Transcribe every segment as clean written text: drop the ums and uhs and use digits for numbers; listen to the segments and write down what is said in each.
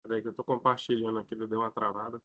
Peraí que eu estou compartilhando aqui, deu uma travada.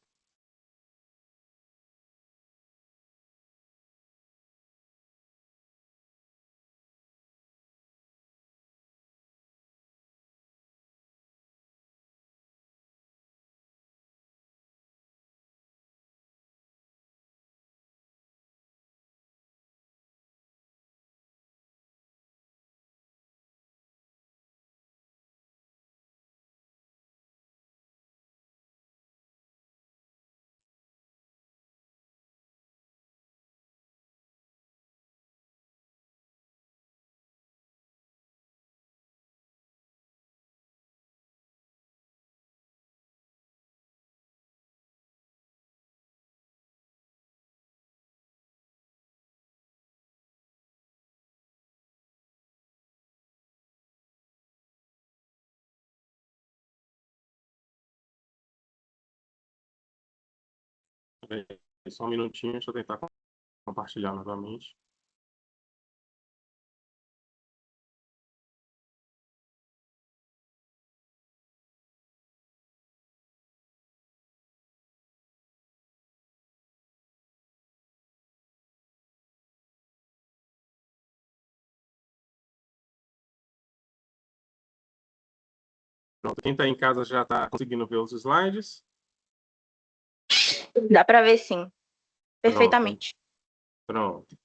Peraí, só um minutinho, deixa eu tentar compartilhar novamente. Pronto, quem está em casa já está conseguindo ver os slides? Dá para ver, sim. Perfeitamente. Pronto.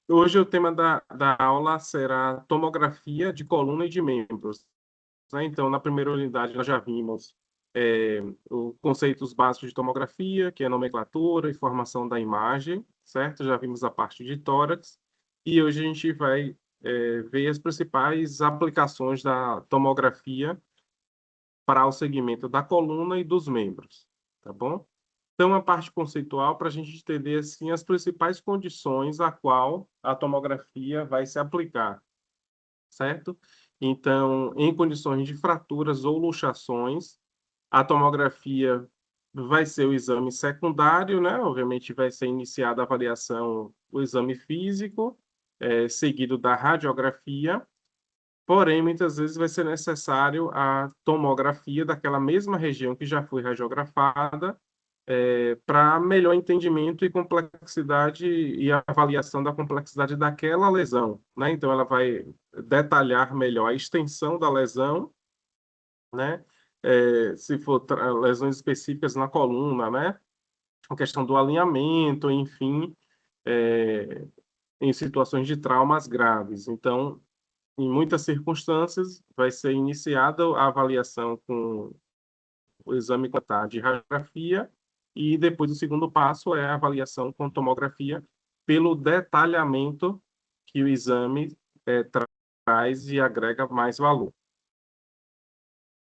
Hoje o tema da aula será tomografia de coluna e de membros, né? Então, na primeira unidade, nós já vimos os conceitos básicos de tomografia, que é nomenclatura e formação da imagem, certo? Já vimos a parte de tórax, e hoje a gente vai ver as principais aplicações da tomografia para o segmento da coluna e dos membros, tá bom? Então, a parte conceitual para a gente entender assim as principais condições a qual a tomografia vai se aplicar, certo? Então, em condições de fraturas ou luxações, a tomografia vai ser o exame secundário, né? Obviamente vai ser iniciada a avaliação, o exame físico, seguido da radiografia. Porém, muitas vezes vai ser necessário a tomografia daquela mesma região que já foi radiografada, para melhor entendimento e complexidade e avaliação da complexidade daquela lesão, né? Então, ela vai detalhar melhor a extensão da lesão, né? Se for lesões específicas na coluna, né? A questão do alinhamento, enfim, em situações de traumas graves. Então, em muitas circunstâncias, vai ser iniciada a avaliação com o exame de radiografia e depois o segundo passo é a avaliação com tomografia pelo detalhamento que o exame traz e agrega mais valor.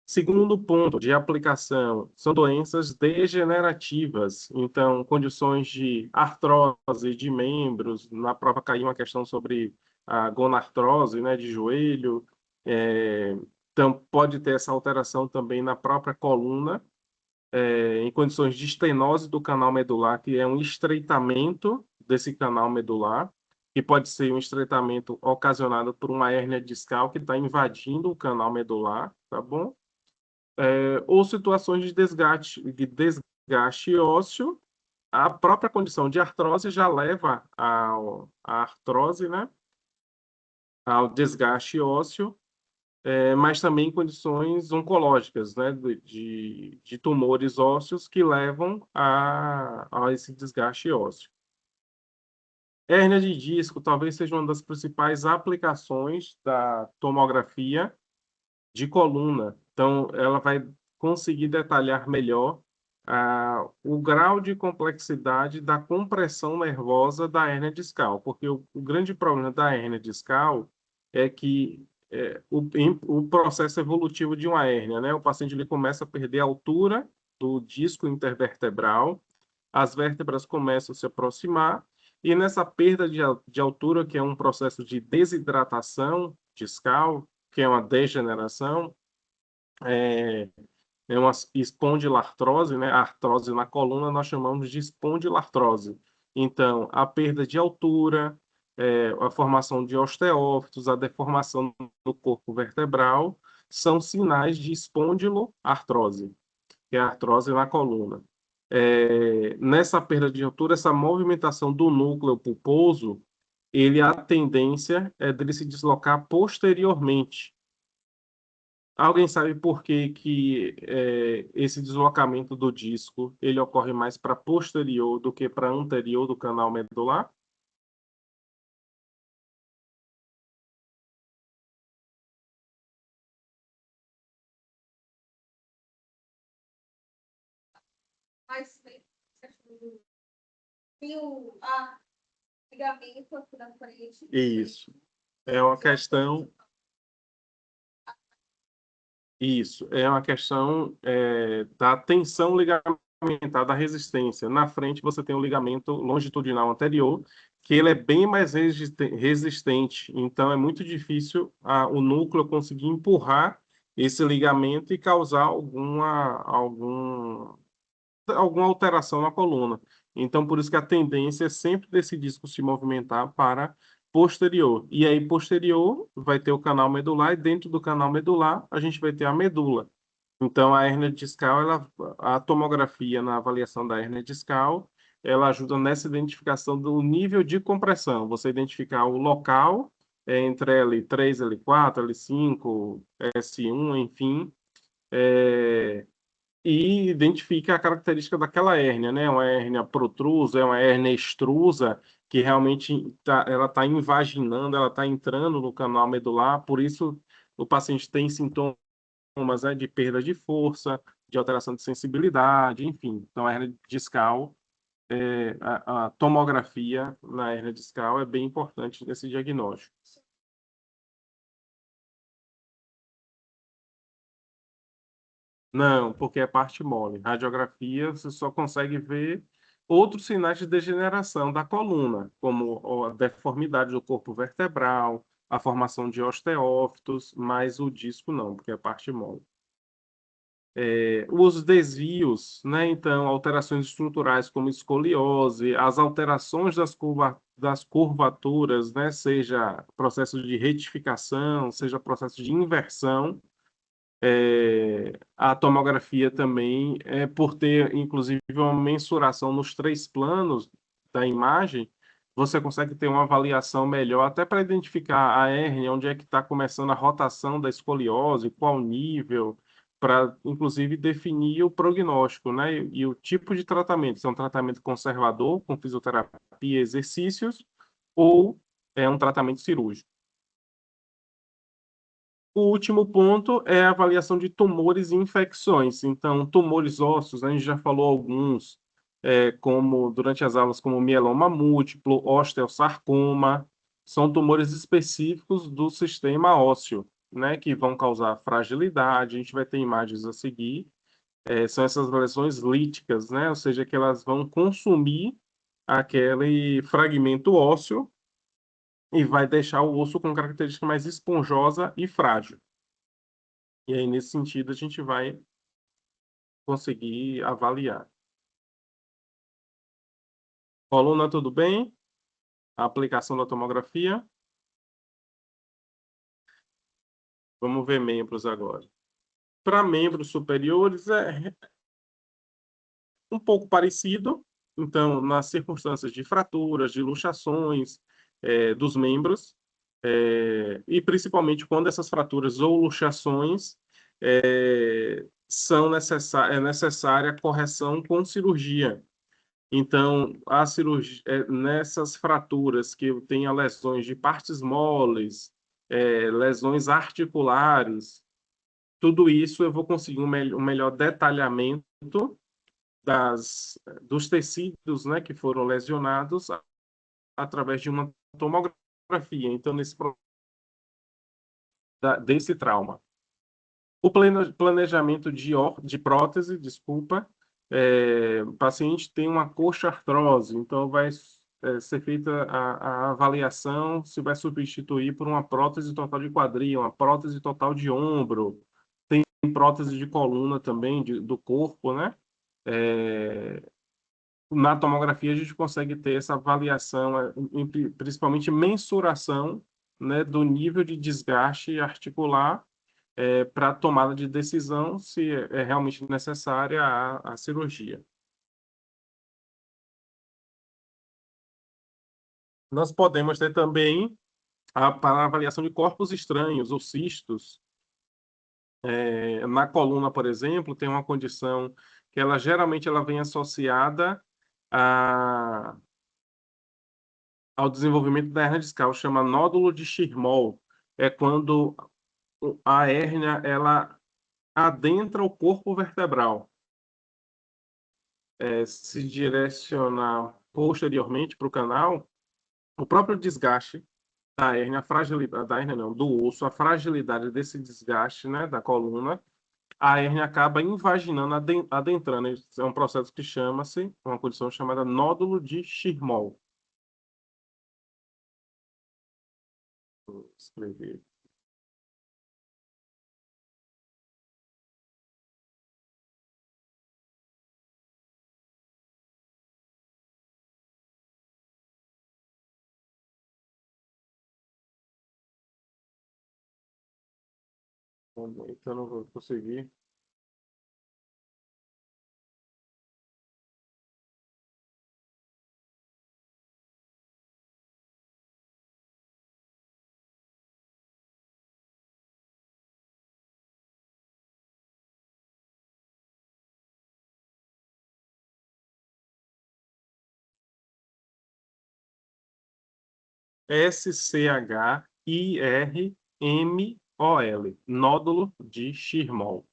Segundo ponto de aplicação são doenças degenerativas, então condições de artrose de membros, na prova caiu uma questão sobre a gonartrose, né, de joelho, então pode ter essa alteração também na própria coluna, em condições de estenose do canal medular, que é um estreitamento desse canal medular, que pode ser um estreitamento ocasionado por uma hérnia discal que está invadindo o canal medular, tá bom? Ou situações de desgaste ósseo, a própria condição de artrose já leva à artrose, né? Ao desgaste ósseo, mas também condições oncológicas, né? De tumores ósseos que levam a esse desgaste ósseo. Hérnia de disco talvez seja uma das principais aplicações da tomografia de coluna. Então, ela vai conseguir detalhar melhor o grau de complexidade da compressão nervosa da hérnia discal, porque o grande problema da hérnia discal é que o processo evolutivo de uma hérnia, né? O paciente ele começa a perder a altura do disco intervertebral, as vértebras começam a se aproximar, e nessa perda de altura, que é um processo de desidratação discal, que é uma degeneração, é, é uma espondilartrose, né? A artrose na coluna nós chamamos de espondilartrose. Então, a perda de altura, a formação de osteófitos, a deformação do corpo vertebral, são sinais de espondiloartrose, que é a artrose na coluna. Nessa perda de altura, essa movimentação do núcleo pulposo, a tendência é dele se deslocar posteriormente. Alguém sabe por que esse deslocamento do disco ele ocorre mais para posterior do que para anterior do canal medular? Mas tem o ligamento aqui na frente. Isso. É uma questão. Isso. É uma questão da tensão ligamentar, da resistência. Na frente, você tem o ligamento longitudinal anterior, que ele é bem mais resistente. Então, é muito difícil o núcleo conseguir empurrar esse ligamento e causar alguma alteração na coluna. Então, por isso que a tendência é sempre desse disco se movimentar para posterior. E aí, posterior, vai ter o canal medular, e dentro do canal medular, a gente vai ter a medula. Então, a hérnia discal, a tomografia na avaliação da hérnia discal, ela ajuda nessa identificação do nível de compressão. Você identificar o local entre L3, L4, L5, S1, enfim, e identifica a característica daquela hérnia, né? Uma hérnia protrusa, é uma hérnia extrusa, que realmente ela está invaginando, ela está entrando no canal medular, por isso o paciente tem sintomas, né, de perda de força, de alteração de sensibilidade, enfim. Então, a hérnia discal, a tomografia na hérnia discal é bem importante nesse diagnóstico. Não, porque é parte mole. Radiografia, você só consegue ver outros sinais de degeneração da coluna, como a deformidade do corpo vertebral, a formação de osteófitos, mas o disco não, porque é parte mole. Os desvios, né? Então, alterações estruturais como escoliose, as alterações das curvaturas, né? Seja processo de retificação, seja processo de inversão, a tomografia também, por ter, inclusive, uma mensuração nos 3 planos da imagem, você consegue ter uma avaliação melhor, até para identificar a hérnia, onde é que está começando a rotação da escoliose, qual nível, para, inclusive, definir o prognóstico, né? E o tipo de tratamento, se é um tratamento conservador, com fisioterapia e exercícios, ou é um tratamento cirúrgico. O último ponto é a avaliação de tumores e infecções. Então, tumores ósseos, a gente já falou alguns, como durante as aulas, como mieloma múltiplo, osteosarcoma, são tumores específicos do sistema ósseo, né, que vão causar fragilidade. A gente vai ter imagens a seguir. São essas lesões líticas, né, ou seja, que elas vão consumir aquele fragmento ósseo e vai deixar o osso com característica mais esponjosa e frágil. E aí, nesse sentido, a gente vai conseguir avaliar. Coluna, tudo bem? A aplicação da tomografia. Vamos ver membros agora. Para membros superiores, é um pouco parecido. Então, nas circunstâncias de fraturas, de luxações dos membros, e principalmente quando essas fraturas ou luxações é necessária a correção com cirurgia. Então, a cirurgia, nessas fraturas que eu tenha lesões de partes moles, lesões articulares, tudo isso eu vou conseguir um melhor detalhamento dos tecidos, né, que foram lesionados através de uma tomografia. Então, desse trauma. O planejamento de prótese, desculpa, o paciente tem uma coxa-artrose, então vai ser feita a avaliação se vai substituir por uma prótese total de quadril, uma prótese total de ombro, tem prótese de coluna também, do corpo, né? Na tomografia a gente consegue ter essa avaliação, principalmente mensuração, né, do nível de desgaste articular para tomada de decisão se é realmente necessária a cirurgia. Nós podemos ter também para avaliação de corpos estranhos ou cistos. Na coluna, por exemplo, tem uma condição que ela geralmente ela vem associada ao desenvolvimento da hérnia discal, chama nódulo de Schirmoll. É quando a hérnia ela adentra o corpo vertebral, se direcionar posteriormente para o canal, o próprio desgaste da hérnia, a fragilidade da hérnia não, do osso, a fragilidade desse desgaste, né, da coluna, a hérnia acaba invaginando, adentrando. Esse é um processo que chama-se, uma condição chamada nódulo de Schirmoll. Vou escrever. Então, não vou conseguir. Schirmol, nódulo de Schirmoll.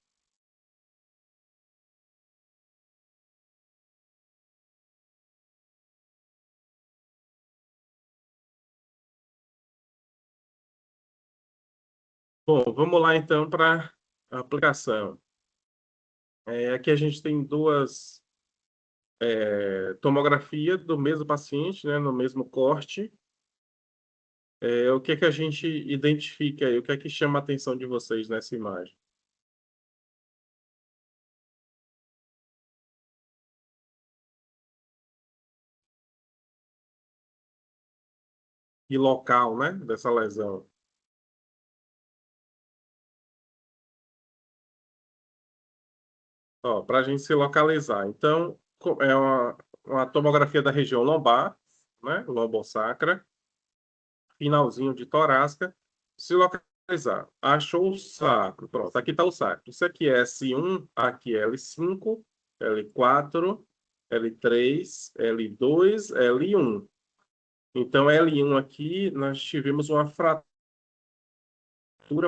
Bom, vamos lá então para a aplicação. Aqui a gente tem duas tomografias do mesmo paciente, né, no mesmo corte. O que é que a gente identifica aí? O que é que chama a atenção de vocês nessa imagem? E local, né, dessa lesão. Para a gente se localizar. Então, é uma tomografia da região lombar, né, lombosacra, finalzinho de torácica, se localizar. Achou o sacro, pronto, aqui está o sacro. Isso aqui é S1, aqui é L5, L4, L3, L2, L1. Então, L1 aqui, nós tivemos uma fratura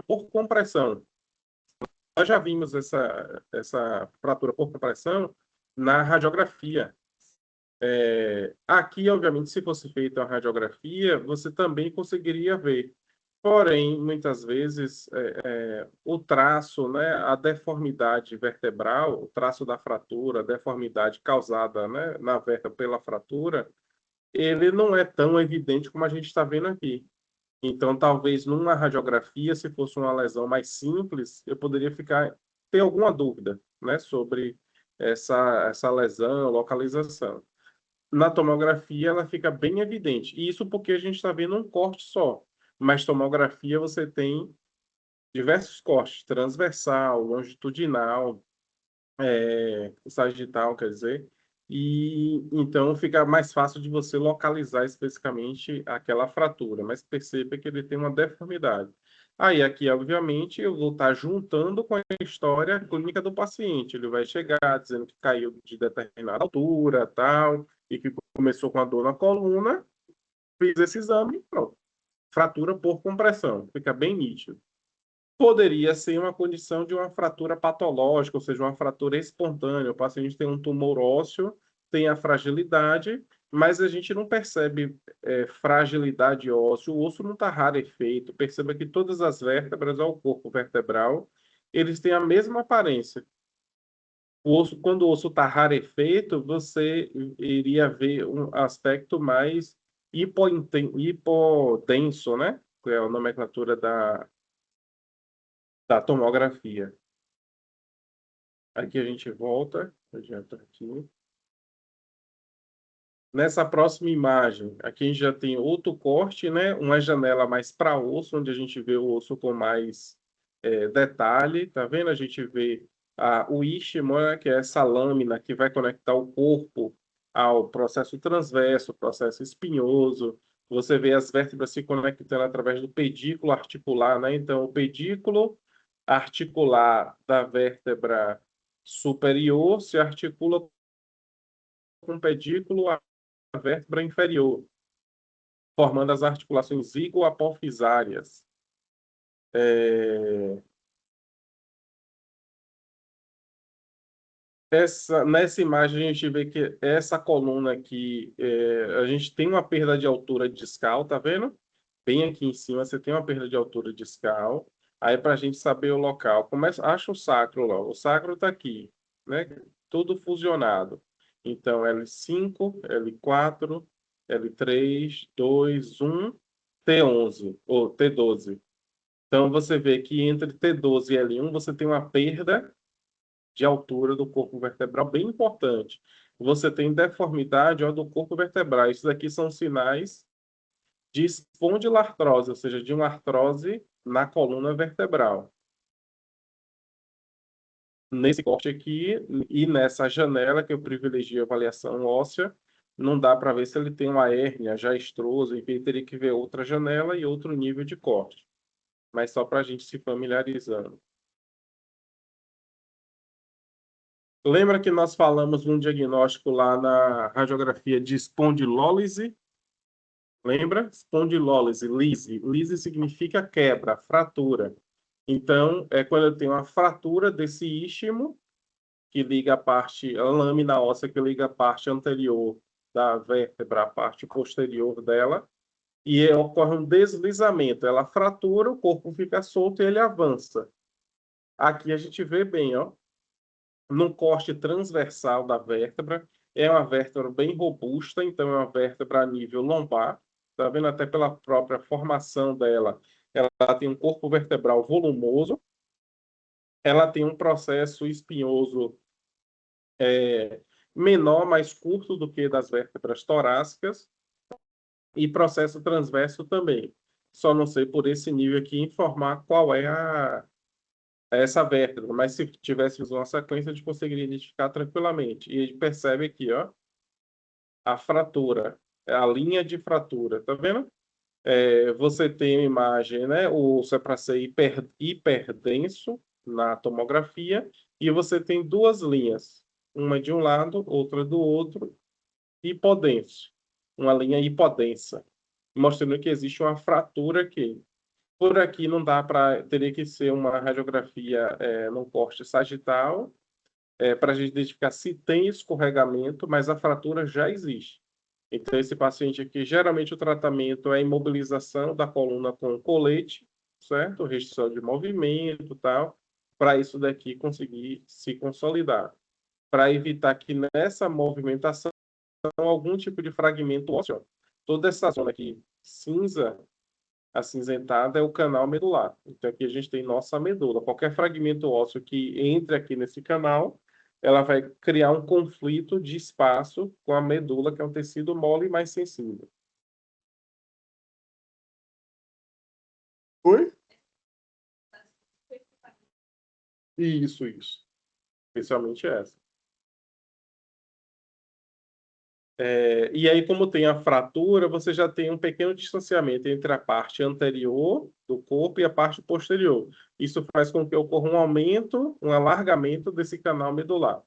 por compressão. Nós já vimos essa fratura por compressão na radiografia. Aqui, obviamente, se fosse feita a radiografia, você também conseguiria ver. Porém, muitas vezes, o traço, né, a deformidade vertebral, o traço da fratura, a deformidade causada, né, na vértebra pela fratura, ele não é tão evidente como a gente está vendo aqui. Então, talvez numa radiografia, se fosse uma lesão mais simples, eu poderia ter alguma dúvida, né, sobre essa lesão, localização. Na tomografia, ela fica bem evidente. E isso porque a gente está vendo um corte só. Mas tomografia, você tem diversos cortes, transversal, longitudinal, sagital, quer dizer, e então fica mais fácil de você localizar especificamente aquela fratura, mas perceba que ele tem uma deformidade. Aí, aqui, obviamente, eu vou estar juntando com a história clínica do paciente. Ele vai chegar dizendo que caiu de determinada altura, tal, e que começou com a dor na coluna, fiz esse exame, pronto. Fratura por compressão, fica bem nítido. Poderia ser uma condição de uma fratura patológica, ou seja, uma fratura espontânea. O paciente tem um tumor ósseo, tem a fragilidade, mas a gente não percebe fragilidade óssea. O osso não está rarefeito. Perceba que todas as vértebras ao corpo vertebral, eles têm a mesma aparência. Quando o osso está rarefeito, você iria ver um aspecto mais hipodenso, né? Que é a nomenclatura da tomografia. Aqui a gente volta, adianta aqui. Nessa próxima imagem, aqui a gente já tem outro corte, né? Uma janela mais para osso, onde a gente vê o osso com mais detalhe, tá vendo? A gente vê o istmo, né, que é essa lâmina que vai conectar o corpo ao processo transverso, processo espinhoso. Você vê as vértebras se conectando através do pedículo articular, né? Então, o pedículo articular da vértebra superior se articula com o pedículo à vértebra inferior, formando as articulações zigoapofisárias. Nessa imagem a gente vê que essa coluna aqui, a gente tem uma perda de altura discal, tá vendo? Bem aqui em cima você tem uma perda de altura discal. Aí para a gente saber o local, acha o sacro lá. O sacro está aqui, né? Tudo fusionado. Então L5, L4, L3, 2, 1, T11 ou T12. Então você vê que entre T12 e L1 você tem uma perda de altura do corpo vertebral bem importante. Você tem deformidade do corpo vertebral. Isso daqui são sinais de espondilartrose, ou seja, de uma artrose na coluna vertebral. Nesse corte aqui e nessa janela que eu privilegio a avaliação óssea, não dá para ver se ele tem uma hérnia já extrosa, enfim, teria que ver outra janela e outro nível de corte. Mas só para a gente se familiarizando. Lembra que nós falamos num diagnóstico lá na radiografia de espondilólise? Lembra? Espondilólise, lise. Lise significa quebra, fratura. Então, é quando eu tenho uma fratura desse istmo, que liga a lâmina óssea que liga a parte anterior da vértebra, a parte posterior dela, e ocorre um deslizamento. Ela fratura, o corpo fica solto e ele avança. Aqui a gente vê bem, ó, num corte transversal da vértebra. É uma vértebra bem robusta, então é uma vértebra a nível lombar. Tá vendo? Até pela própria formação dela, ela tem um corpo vertebral volumoso. Ela tem um processo espinhoso menor, mais curto do que das vértebras torácicas, e processo transverso também. Só não sei por esse nível aqui informar qual é essa vértebra, mas se tivéssemos uma sequência, a gente conseguiria identificar tranquilamente. E a gente percebe aqui, ó, a fratura, a linha de fratura, tá vendo? Você tem a imagem, né? O osso é para ser hiperdenso na tomografia, e você tem duas linhas, uma de um lado, outra do outro, hipodenso, uma linha hipodensa, mostrando que existe uma fratura aqui. Por aqui não dá para, teria que ser uma radiografia no corte sagital, para a gente identificar se tem escorregamento, mas a fratura já existe. Então, esse paciente aqui, geralmente o tratamento é a imobilização da coluna com colete, certo? Restrição de movimento e tal, para isso daqui conseguir se consolidar. Para evitar que nessa movimentação algum tipo de fragmento ósseo. Toda essa zona aqui cinza, acinzentada, é o canal medular. Então aqui a gente tem nossa medula. Qualquer fragmento ósseo que entre aqui nesse canal, ela vai criar um conflito de espaço com a medula, que é um tecido mole e mais sensível. Oi? Isso, isso. Especialmente essa. E aí, como tem a fratura, você já tem um pequeno distanciamento entre a parte anterior do corpo e a parte posterior. Isso faz com que ocorra um aumento, um alargamento desse canal medular.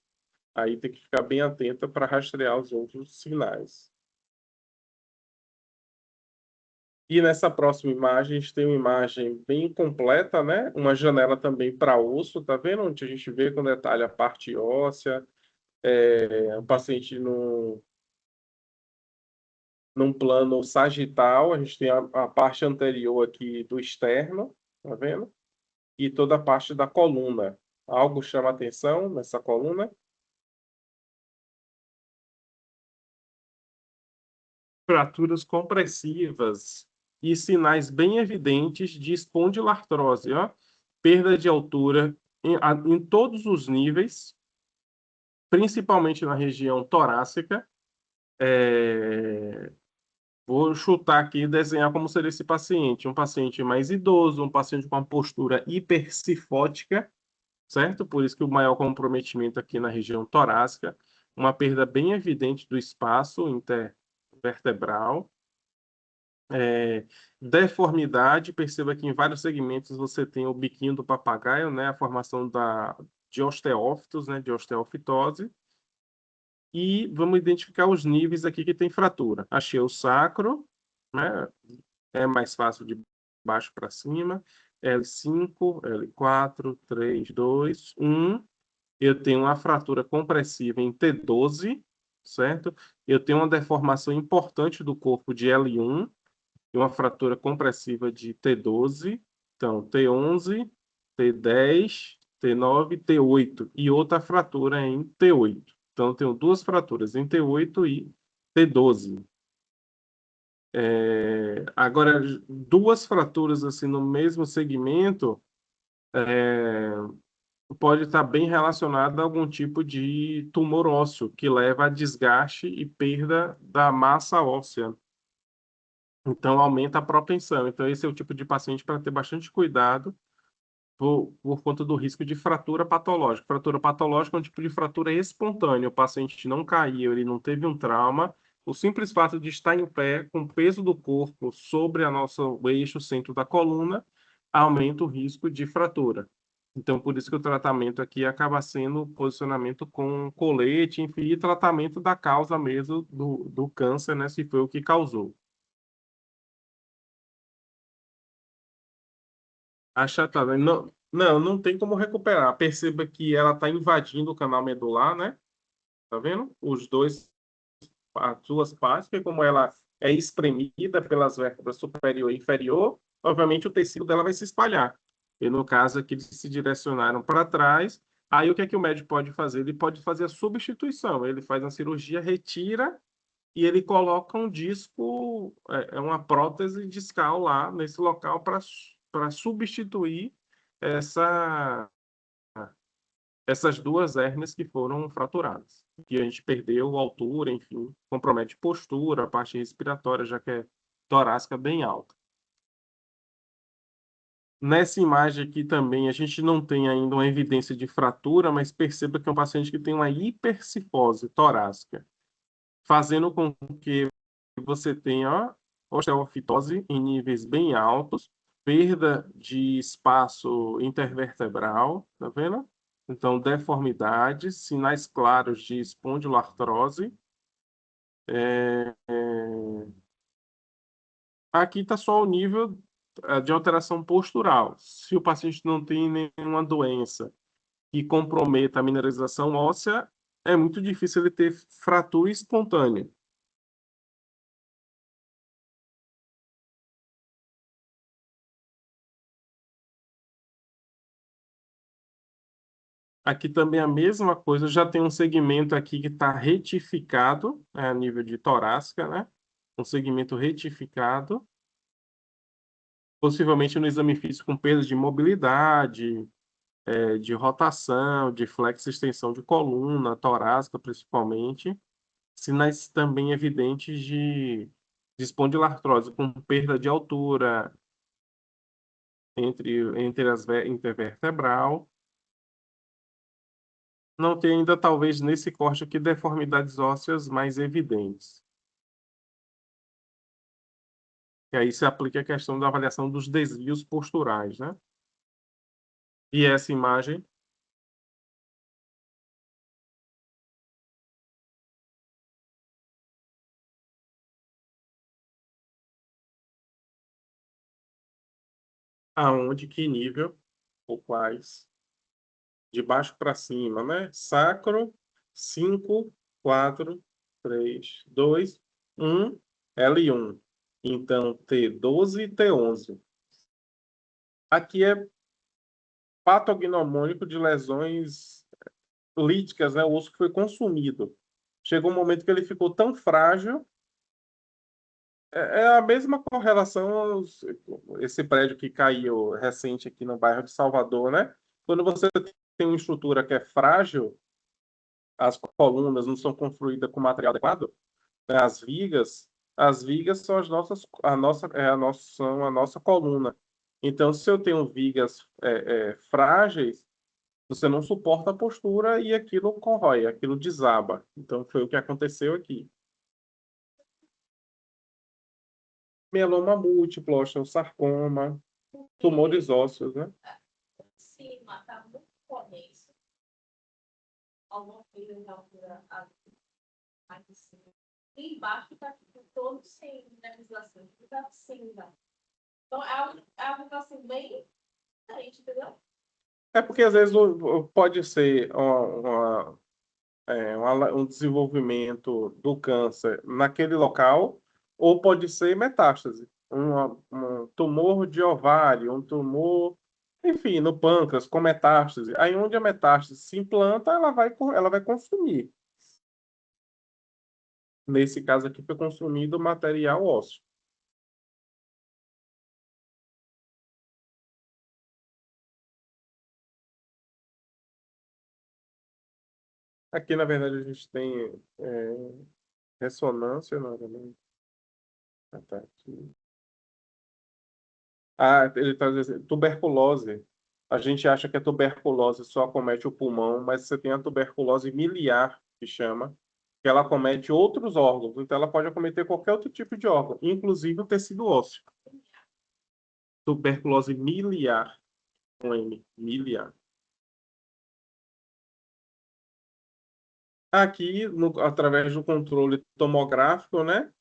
Aí tem que ficar bem atenta para rastrear os outros sinais. E nessa próxima imagem, a gente tem uma imagem bem completa, né? Uma janela também para osso, tá vendo? Onde a gente vê com detalhe a parte óssea, o paciente num plano sagital, a gente tem a parte anterior aqui do externo, tá vendo? E toda a parte da coluna. Algo chama atenção nessa coluna? Fraturas compressivas e sinais bem evidentes de espondilartrose, ó. Perda de altura em todos os níveis, principalmente na região torácica, Vou chutar aqui e desenhar como seria esse paciente. Um paciente mais idoso, um paciente com uma postura hipercifótica, certo? Por isso que o maior comprometimento aqui na região torácica, uma perda bem evidente do espaço intervertebral, deformidade. Perceba que em vários segmentos você tem o biquinho do papagaio, né? A formação de osteófitos, né? De osteofitose. E vamos identificar os níveis aqui que tem fratura. Achei o sacro, né? É mais fácil de baixo para cima. L5, L4, 3, 2, 1. Eu tenho uma fratura compressiva em T12, certo? Eu tenho uma deformação importante do corpo de L1 e uma fratura compressiva de T12. Então, T11, T10, T9, T8 e outra fratura em T8. Então, eu tenho duas fraturas em T8 e T12. Agora, duas fraturas assim no mesmo segmento pode estar bem relacionada a algum tipo de tumor ósseo que leva a desgaste e perda da massa óssea. Então, aumenta a propensão. Então, esse é o tipo de paciente para ter bastante cuidado por conta do risco de fratura patológica. Fratura patológica é um tipo de fratura espontânea. O paciente não caiu, ele não teve um trauma. O simples fato de estar em pé, com o peso do corpo sobre o eixo centro da coluna, aumenta o risco de fratura. Então, por isso que o tratamento aqui acaba sendo posicionamento com colete, enfim, e tratamento da causa mesmo do câncer, né, se foi o que causou. Achatada. Não, não tem como recuperar. Perceba que ela está invadindo o canal medular, né? Tá vendo? As duas partes, porque como ela é espremida pelas vértebras superior e inferior, obviamente o tecido dela vai se espalhar. E no caso aqui, eles se direcionaram para trás. Aí o que é que o médico pode fazer? Ele pode fazer a substituição. Ele faz uma cirurgia, retira e ele coloca um disco, uma prótese discal lá nesse local para substituir essa, essas duas hérnias que foram fraturadas. Que a gente perdeu altura, enfim, compromete postura, a parte respiratória, já que é torácica bem alta. Nessa imagem aqui também, a gente não tem ainda uma evidência de fratura, mas perceba que é um paciente que tem uma hipercifose torácica, fazendo com que você tenha osteofitose em níveis bem altos, perda de espaço intervertebral, tá vendo? Então, deformidades, sinais claros de espondiloartrose. Aqui está só o nível de alteração postural. Se o paciente não tem nenhuma doença que comprometa a mineralização óssea, é muito difícil ele ter fratura espontânea. Aqui também a mesma coisa, já tem um segmento aqui que está retificado, a nível de torácica, né? Um segmento retificado, possivelmente no exame físico com perda de mobilidade, de rotação, de flexo e extensão de coluna, torácica principalmente. Sinais também evidentes de espondilartrose, com perda de altura entre as intervertebral. Não tem ainda, talvez, nesse corte aqui, deformidades ósseas mais evidentes. E aí se aplica a questão da avaliação dos desvios posturais, né? E essa imagem, aonde, que nível, ou quais, de baixo para cima, né? Sacro, 5, 4, 3, 2, 1, L1. Então, T12 e T11. Aqui é patognomônico de lesões líticas, né? O osso que foi consumido. Chegou um momento que ele ficou tão frágil. É a mesma correlação esse prédio que caiu recente aqui no bairro de Salvador, né? Quando você tem uma estrutura que é frágil, as colunas não são construídas com material adequado, né? As vigas, As vigas são são a nossa coluna. Então, se eu tenho vigas frágeis, você não suporta a postura e aquilo corrói, aquilo desaba. Então, foi o que aconteceu aqui. Mieloma múltiplo, osteosarcoma, tumores ósseos, né? Cima tá muito conexo. Alguma coisa da altura aqui em cima. E embaixo tá todo sem legislação, tá sem. Então é algo assim bem diferente, entendeu? É porque às vezes pode ser um desenvolvimento do câncer naquele local, ou pode ser metástase. Um tumor de ovário, um tumor, enfim, no pâncreas, com metástase. Aí onde a metástase se implanta, ela vai consumir. Nesse caso aqui foi consumido material ósseo. Aqui, na verdade, a gente tem ressonância, não, né? Ah, tá aqui. Ah, ele está dizendo tuberculose. A gente acha que a tuberculose só acomete o pulmão, mas você tem a tuberculose miliar, que chama, que ela acomete outros órgãos. Então, ela pode acometer qualquer outro tipo de órgão, inclusive o tecido ósseo. Tuberculose miliar, com M, miliar. Aqui, através do controle tomográfico, né?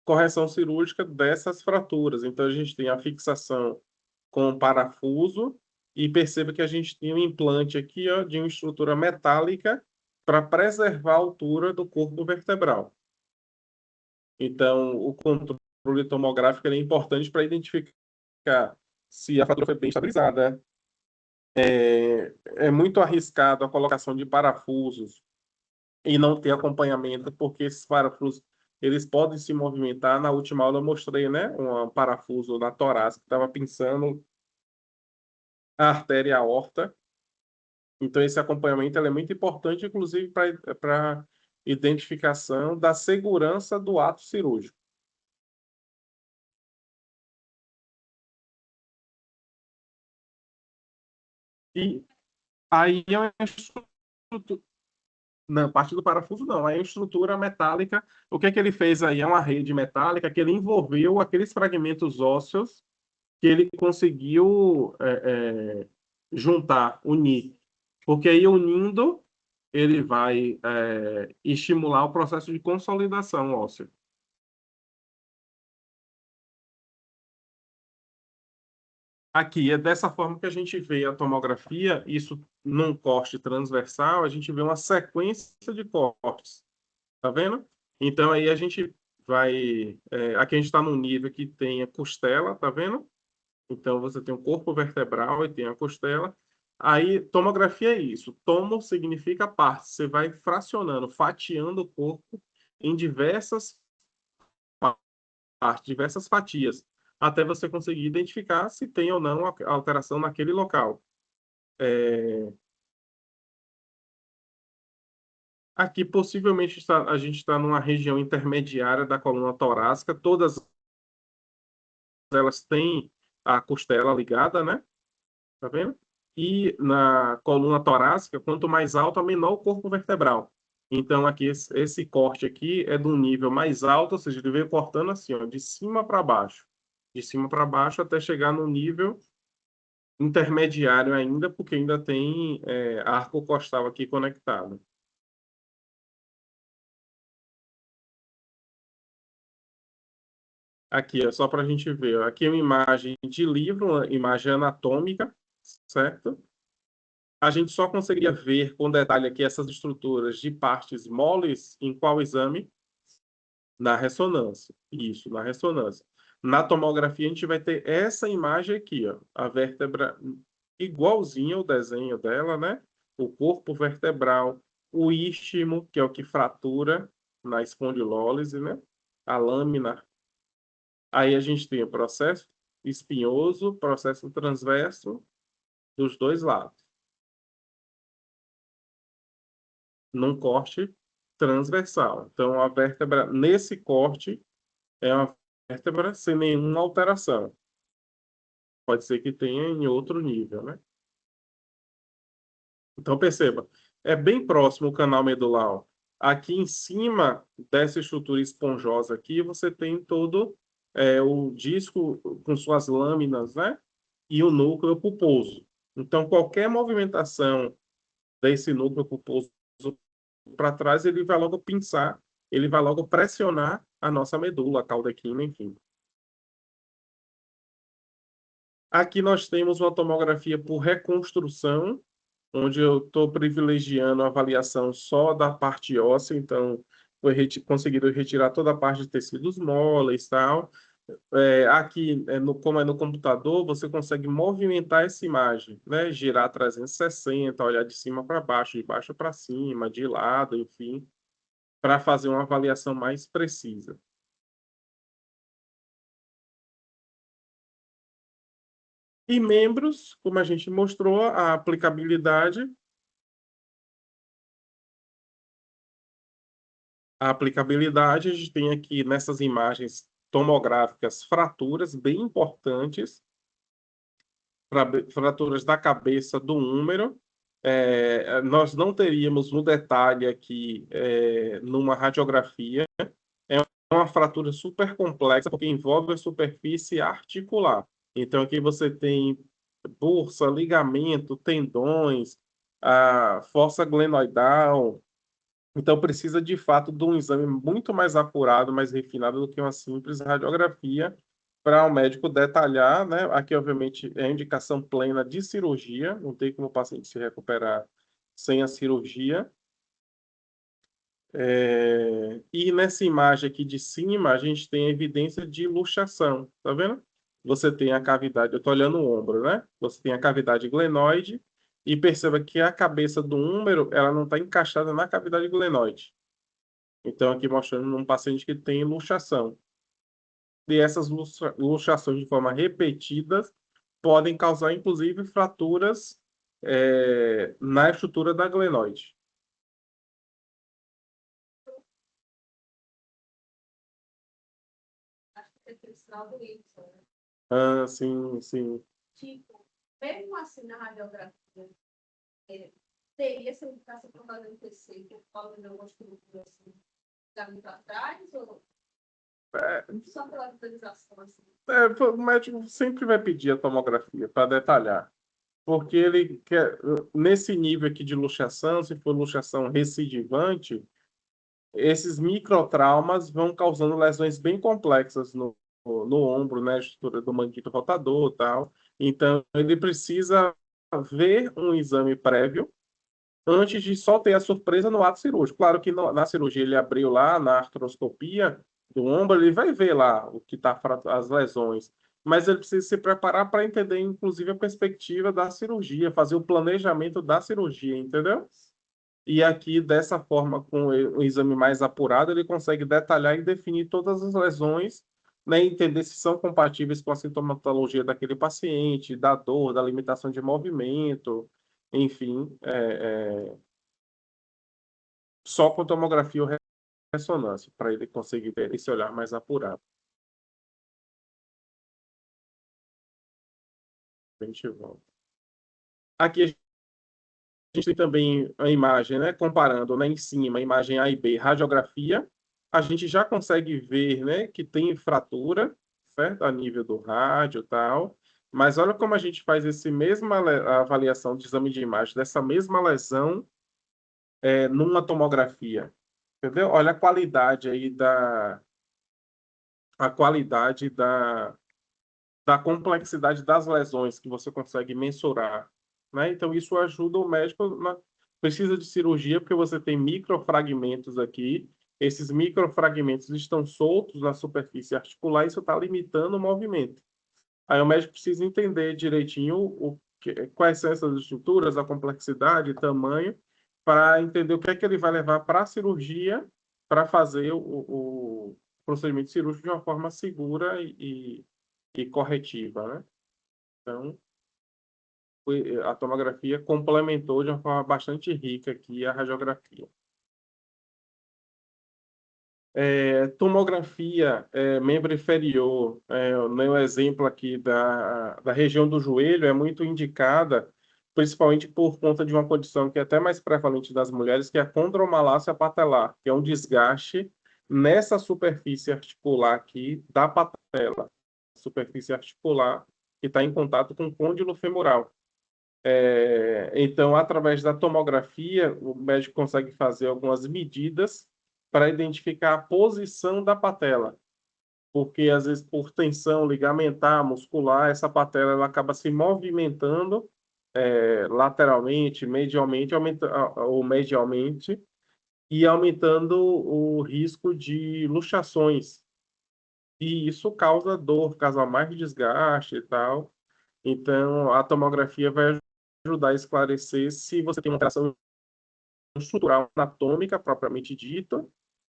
Correção cirúrgica dessas fraturas. Então, a gente tem a fixação com parafuso e perceba que a gente tem um implante aqui, ó, de uma estrutura metálica para preservar a altura do corpo vertebral. Então, o controle tomográfico é importante para identificar se a fratura foi bem estabilizada. É muito arriscado a colocação de parafusos e não ter acompanhamento, porque esses parafusos eles podem se movimentar. Na última aula eu mostrei, né, um parafuso na torácica que estava pinçando a artéria aorta. Então, esse acompanhamento é muito importante, inclusive, para identificação da segurança do ato cirúrgico. E aí é uma estrutura. Não, parte do parafuso não, é uma estrutura metálica. O que é que ele fez aí? É uma rede metálica que ele envolveu aqueles fragmentos ósseos que ele conseguiu juntar, unir. Porque aí, unindo, ele vai estimular o processo de consolidação óssea. Aqui é dessa forma que a gente vê a tomografia, isso num corte transversal, a gente vê uma sequência de cortes, tá vendo? Então aí a gente vai, aqui a gente está no nível que tem a costela, tá vendo? Então você tem o corpo vertebral e tem a costela. Aí tomografia é isso. Tomo significa parte. Você vai fracionando, fatiando o corpo em diversas partes, diversas fatias, até você conseguir identificar se tem ou não alteração naquele local. Aqui, possivelmente, a gente está numa região intermediária da coluna torácica, todas elas têm a costela ligada, né? Tá vendo? E na coluna torácica, quanto mais alto, menor o corpo vertebral. Então, aqui, esse corte aqui é de um nível mais alto, ou seja, ele veio cortando assim, ó, de cima para baixo. De cima para baixo até chegar no nível intermediário ainda, porque ainda tem arco costal aqui conectado. Aqui, é só para a gente ver. Ó. Aqui é uma imagem de livro, uma imagem anatômica, certo? A gente só conseguiria ver com detalhe aqui essas estruturas de partes moles em qual exame? Na ressonância. Isso, na ressonância. Na tomografia, a gente vai ter essa imagem aqui, ó, a vértebra igualzinha ao desenho dela, né? O corpo vertebral, o istmo, que é o que fratura na espondilólise, né? A lâmina. Aí a gente tem o processo espinhoso, processo transverso dos dois lados. Num corte transversal. Então, a vértebra, nesse corte, é uma vértebra sem nenhuma alteração. Pode ser que tenha em outro nível, né? Então, perceba, é bem próximo o canal medular. Ó. Aqui em cima dessa estrutura esponjosa aqui, você tem todo o disco com suas lâminas, né? E o núcleo pulposo. Então, qualquer movimentação desse núcleo pulposo para trás, ele vai logo pinçar, ele vai logo pressionar a nossa medula, a cauda-equina, enfim. Aqui nós temos uma tomografia por reconstrução, onde eu estou privilegiando a avaliação só da parte óssea, então foi conseguido retirar toda a parte de tecidos moles e tal. Aqui, como é no computador, você consegue movimentar essa imagem, né? Girar 360, olhar de cima para baixo, de baixo para cima, de lado, enfim, para fazer uma avaliação mais precisa. E membros, como a gente mostrou, a aplicabilidade. A aplicabilidade, a gente tem aqui nessas imagens tomográficas fraturas bem importantes, fraturas da cabeça do húmero. Nós não teríamos no detalhe aqui numa radiografia. É uma fratura super complexa, porque envolve a superfície articular. Então, aqui você tem bursa, ligamento, tendões, a fossa glenoidal. Então, precisa de fato de um exame muito mais apurado, mais refinado do que uma simples radiografia para o médico detalhar, né? Aqui, obviamente, é indicação plena de cirurgia, não tem como o paciente se recuperar sem a cirurgia. E nessa imagem aqui de cima, a gente tem evidência de luxação, tá vendo? Você tem a cavidade, eu estou olhando o ombro, né? Você tem a cavidade glenoide e perceba que a cabeça do húmero, ela não está encaixada na cavidade glenoide. Então, aqui mostrando um paciente que tem luxação. E essas luxações de forma repetida podem causar, inclusive, fraturas na estrutura da glenoide. Acho que é questão do Y, né? Ah, sim, sim. Tipo, mesmo assim na radiografia, teria essa indicação para fazer um TC, que pode dar uma estrutura assim, ficar muito atrás, ou só pela visualização assim? O médico sempre vai pedir a tomografia para detalhar, porque ele quer, nesse nível aqui de luxação, se for luxação recidivante, esses microtraumas vão causando lesões bem complexas no ombro, né, estrutura do manguito rotador e tal. Então, ele precisa ver um exame prévio antes de só ter a surpresa no ato cirúrgico. Claro que na cirurgia ele abriu lá, na artroscopia do ombro, ele vai ver lá o que está as lesões, mas ele precisa se preparar para entender, inclusive, a perspectiva da cirurgia, fazer o planejamento da cirurgia, entendeu? E aqui, dessa forma, com o exame mais apurado, ele consegue detalhar e definir todas as lesões, né, entender se são compatíveis com a sintomatologia daquele paciente, da dor, da limitação de movimento, enfim, só com tomografia ou ressonância, para ele conseguir ter esse olhar mais apurado. A gente volta. Aqui a gente tem também a imagem, né, comparando, né, em cima, a imagem A e B, radiografia, a gente já consegue ver, né, que tem fratura, certo? A nível do rádio e tal, mas olha como a gente faz esse mesma avaliação de exame de imagem dessa mesma lesão numa tomografia, entendeu? Olha a qualidade aí a qualidade da complexidade das lesões que você consegue mensurar, né? Então, isso ajuda o médico precisa de cirurgia porque você tem microfragmentos aqui, esses microfragmentos estão soltos na superfície articular e isso está limitando o movimento. Aí o médico precisa entender direitinho quais são essas estruturas, a complexidade, tamanho, para entender o que é que ele vai levar para a cirurgia para fazer o procedimento cirúrgico de uma forma segura e corretiva, né? Então, a tomografia complementou de uma forma bastante rica aqui a radiografia. Tomografia, membro inferior, o exemplo aqui da região do joelho é muito indicada, principalmente por conta de uma condição que é até mais prevalente das mulheres, que é a condromalácia patelar, que é um desgaste nessa superfície articular aqui da patela, superfície articular que está em contato com o côndilo femoral. Então, através da tomografia, o médico consegue fazer algumas medidas para identificar a posição da patela, porque às vezes por tensão ligamentar, muscular, essa patela ela acaba se movimentando lateralmente, medialmente, ou medialmente, e aumentando o risco de luxações. E isso causa dor, causa mais desgaste e tal. Então, a tomografia vai ajudar a esclarecer se você tem uma alteração estrutural anatômica propriamente dita,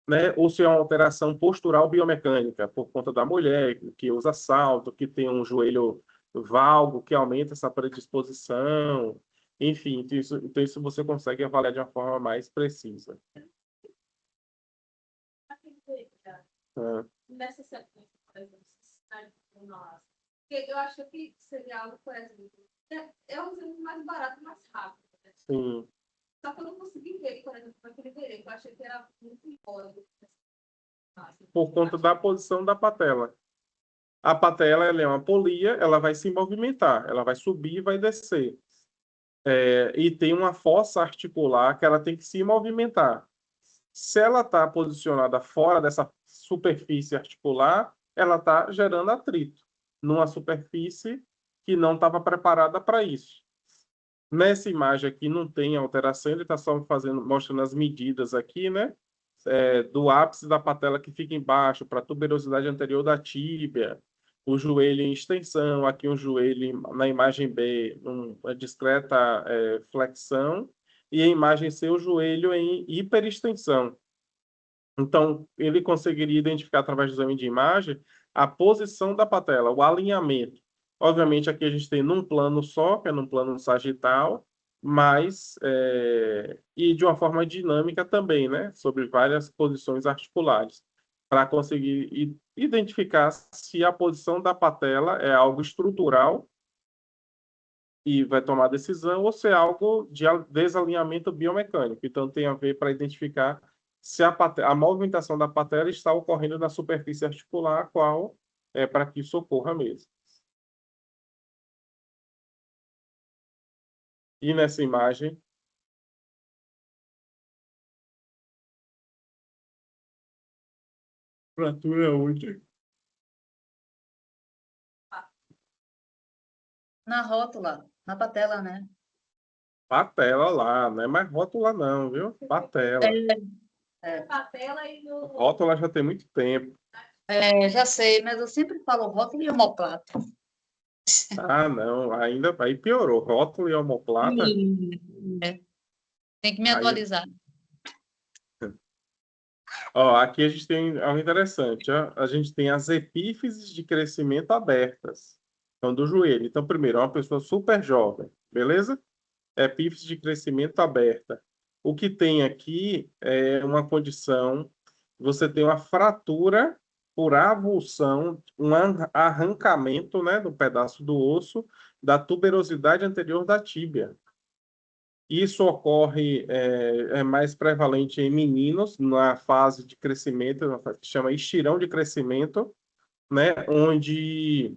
né, ou se é uma alteração postural biomecânica, por conta da mulher que usa salto, que tem um joelho valgo, que aumenta essa predisposição, enfim, então isso você consegue avaliar de uma forma mais precisa. Ah. Nessa sequência, por exemplo, porque eu acho que seria algo, por exemplo, é um exemplo mais barato e mais rápido. Né? Sim. Só que eu não consegui ver, por exemplo, aquele direito. Eu achei que era muito embora. Por conta da posição da patela. A patela ela é uma polia, ela vai se movimentar, ela vai subir e vai descer. E tem uma fossa articular que ela tem que se movimentar. Se ela está posicionada fora dessa superfície articular, ela está gerando atrito numa superfície que não estava preparada para isso. Nessa imagem aqui não tem alteração, ele está só mostrando as medidas aqui, né? Do ápice da patela que fica embaixo para a tuberosidade anterior da tíbia, o joelho em extensão, aqui um joelho na imagem B, uma discreta flexão, e a imagem C, o joelho em hiperextensão. Então, ele conseguiria identificar através do exame de imagem a posição da patela, o alinhamento. Obviamente, aqui a gente tem num plano só, que é num plano sagital, mas e de uma forma dinâmica também, né? Sobre várias posições articulares, para conseguir identificar se a posição da patela é algo estrutural e vai tomar decisão, ou se é algo de desalinhamento biomecânico. Então, tem a ver para identificar se a movimentação da patela está ocorrendo na superfície articular, qual é para que isso ocorra mesmo. E nessa imagem, fratura onde? Na rótula, na patela, né? Patela lá, não é mais rótula não, viu? Patela. Patela e no... Rótula já tem muito tempo. Já sei, mas eu sempre falo rótula e omoplata. Ah, não, ainda aí piorou. Rótula e omoplata. Tem que me atualizar. Ó, aqui a gente tem algo interessante. Ó. A gente tem as epífises de crescimento abertas. Então, do joelho. Então, primeiro, é uma pessoa super jovem, beleza? Epífise de crescimento aberta. O que tem aqui é uma condição, você tem uma fratura por avulsão, um arrancamento, né, do pedaço do osso da tuberosidade anterior da tíbia. Isso ocorre, mais prevalente em meninos, na fase de crescimento, que chama estirão de crescimento, né, onde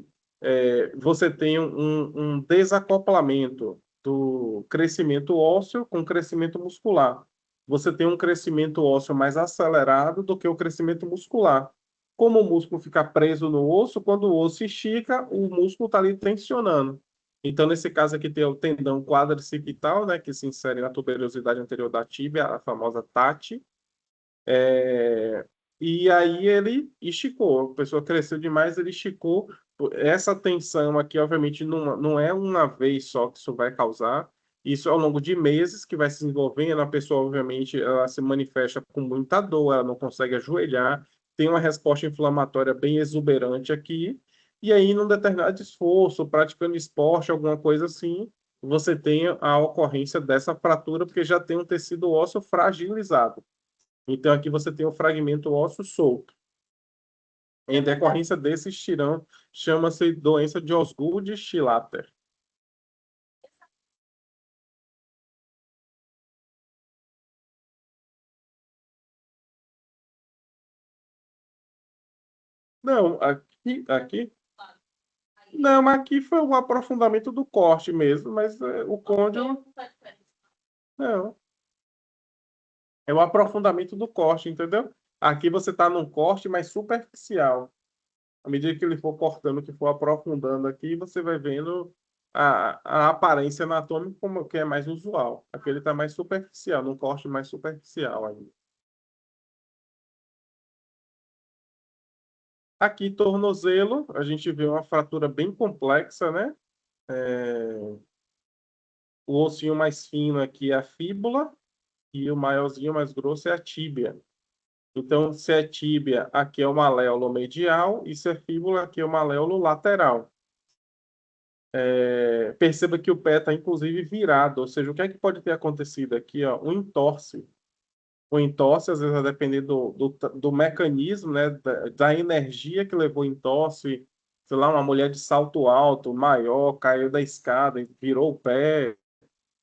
você tem um desacoplamento do crescimento ósseo com crescimento muscular. Você tem um crescimento ósseo mais acelerado do que o crescimento muscular. Como o músculo fica preso no osso, quando o osso estica, o músculo está ali tensionando. Então, nesse caso aqui, tem o tendão quadricipital, né, que se insere na tuberosidade anterior da tíbia, a famosa TAT. E aí ele esticou, a pessoa cresceu demais, ele esticou. Essa tensão aqui, obviamente, não é uma vez só que isso vai causar. Isso ao longo de meses que vai se desenvolvendo, a pessoa, obviamente, ela se manifesta com muita dor, ela não consegue ajoelhar, tem uma resposta inflamatória bem exuberante aqui, e aí, num determinado esforço, praticando esporte, alguma coisa assim, você tem a ocorrência dessa fratura, porque já tem um tecido ósseo fragilizado. Então, aqui você tem o fragmento ósseo solto. Em decorrência desse estirão, chama-se doença de Osgood-Schlatter. Não, aqui. Não, mas aqui foi o aprofundamento do corte mesmo, mas o côndilo. Não. É o aprofundamento do corte, entendeu? Aqui você está num corte mais superficial. À medida que ele for cortando, que for aprofundando aqui, você vai vendo a aparência anatômica como que é mais usual. Aqui ele está mais superficial, num corte mais superficial ainda. Aqui, tornozelo, a gente vê uma fratura bem complexa, né? O ossinho mais fino aqui é a fíbula e o maiorzinho, mais grosso, é a tíbia. Então, se é tíbia, aqui é o maléolo medial, e se é fíbula, aqui é o maléolo lateral. Perceba que o pé está, inclusive, virado, ou seja, o que é que pode ter acontecido aqui? Ó, um entorse. O entorse, às vezes, vai depender do mecanismo, né, da energia que levou o entorse. Sei lá, uma mulher de salto alto, maior, caiu da escada, e virou o pé,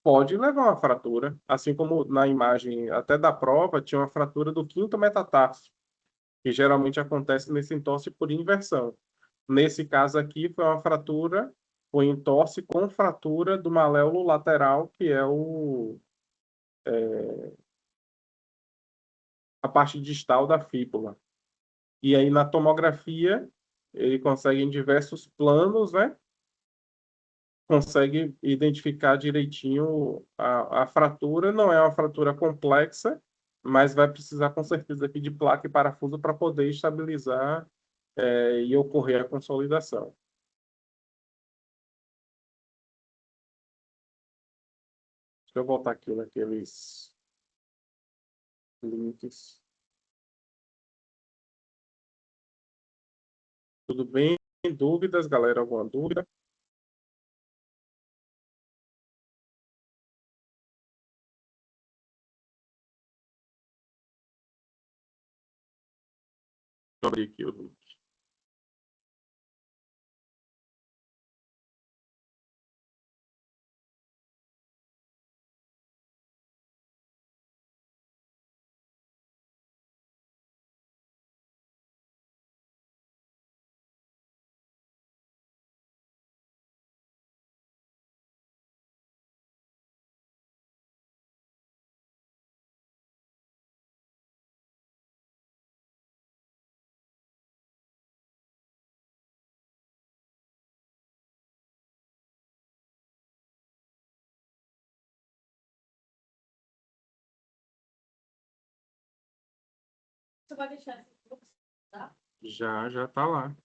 pode levar a uma fratura. Assim como na imagem até da prova, tinha uma fratura do quinto metatarso, que geralmente acontece nesse entorse por inversão. Nesse caso aqui, foi uma fratura, foi entorse com fratura do maléolo lateral, que é a parte distal da fíbula. E aí, na tomografia, ele consegue em diversos planos, né? Consegue identificar direitinho a fratura. Não é uma fratura complexa, mas vai precisar, com certeza, aqui de placa e parafuso para poder estabilizar e ocorrer a consolidação. Deixa eu voltar aqui naqueles links. Tudo bem? Dúvidas, galera? Alguma dúvida? Deixa eu abrir aqui o link. Você vai deixar esse fluxo, tá? Já está lá.